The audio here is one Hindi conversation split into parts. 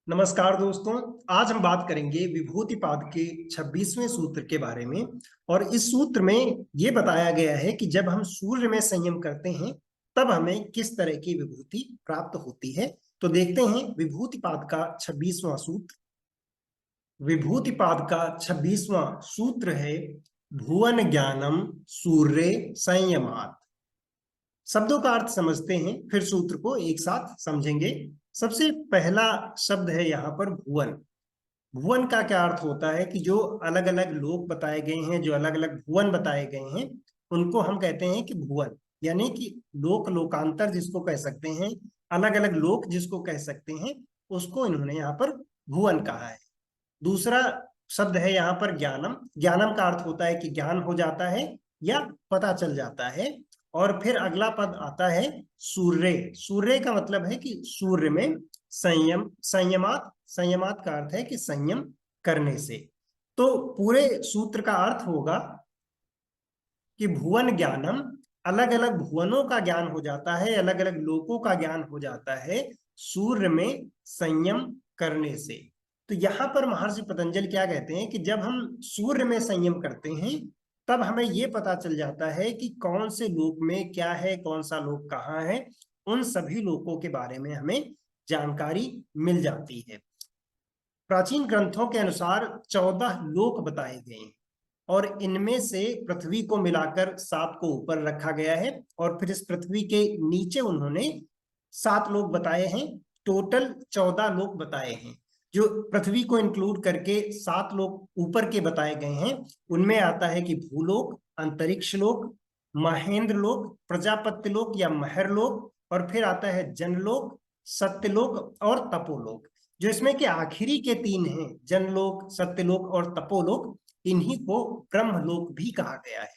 नमस्कार दोस्तों। आज हम बात करेंगे विभूतिपाद के 26वें सूत्र के बारे में। और इस सूत्र में यह बताया गया है कि जब हम सूर्य में संयम करते हैं तब हमें किस तरह की विभूति प्राप्त होती है। तो देखते हैं विभूतिपाद का 26वां सूत्र। विभूतिपाद का 26वां सूत्र है भुवन ज्ञानम सूर्य संयमात्। शब्दों का अर्थ समझते हैं, फिर सूत्र को एक साथ समझेंगे। सबसे पहला शब्द है यहाँ पर भुवन। भुवन का क्या अर्थ होता है कि जो अलग अलग लोक बताए गए हैं, जो अलग अलग भुवन बताए गए हैं, उनको हम कहते हैं कि भुवन, यानी कि लोक लोकांतर जिसको कह सकते हैं, अलग अलग लोक जिसको कह सकते हैं, उसको इन्होंने यहाँ पर भुवन कहा है। दूसरा शब्द है यहाँ पर ज्ञानम। ज्ञानम का अर्थ होता है कि ज्ञान हो जाता है या पता चल जाता है। और फिर अगला पद आता है सूर्य। सूर्य का मतलब है कि सूर्य में संयम, संयमात। संयमात का अर्थ है कि संयम करने से। तो पूरे सूत्र का अर्थ होगा कि भुवन ज्ञानम, अलग अलग भुवनों का ज्ञान हो जाता है, अलग अलग लोकों का ज्ञान हो जाता है सूर्य में संयम करने से। तो यहाँ पर महर्षि पतंजलि क्या कहते हैं कि जब हम सूर्य में संयम करते हैं तब हमें यह पता चल जाता है कि कौन से लोक में क्या है, कौन सा लोक कहाँ है। उन सभी लोकों के बारे में हमें जानकारी मिल जाती है। प्राचीन ग्रंथों के अनुसार 14 लोक बताए गए हैं और इनमें से पृथ्वी को मिलाकर 7 को ऊपर रखा गया है और फिर इस पृथ्वी के नीचे उन्होंने 7 लोक बताए हैं। टोटल 14 लोक बताए हैं। जो पृथ्वी को इंक्लूड करके 7 लोक ऊपर के बताए गए हैं उनमें आता है कि भूलोक, अंतरिक्ष लोक, महेंद्र लोक, प्रजापत्य लोक या महर लोक, और फिर आता है जनलोक, सत्यलोक और तपोलोक। जो इसमें के आखिरी के 3 हैं, जनलोक, सत्यलोक और तपोलोक, इन्हीं को ब्रह्मलोक भी कहा गया है।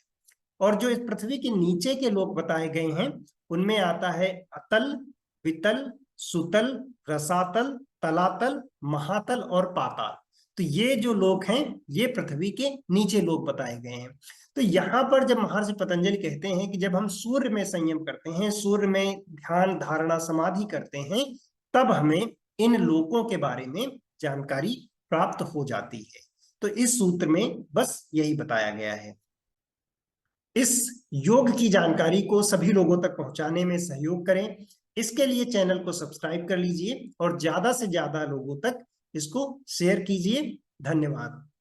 और जो इस पृथ्वी के नीचे के लोक बताए गए हैं उनमें आता है अतल, वितल, सुतल, रसातल, तलातल, महातल और पाताल। तो ये जो लोक हैं ये पृथ्वी के नीचे लोक बताए गए हैं। तो यहाँ पर जब महर्षि पतंजलि कहते हैं कि जब हम सूर्य में संयम करते हैं, सूर्य में ध्यान धारणा समाधि करते हैं, तब हमें इन लोकों के बारे में जानकारी प्राप्त हो जाती है। तो इस सूत्र में बस यही बताया गया है। इस योग की जानकारी को सभी लोगों तक पहुंचाने में सहयोग करें। इसके लिए चैनल को सब्सक्राइब कर लीजिए और ज्यादा से ज्यादा लोगों तक इसको शेयर कीजिए। धन्यवाद।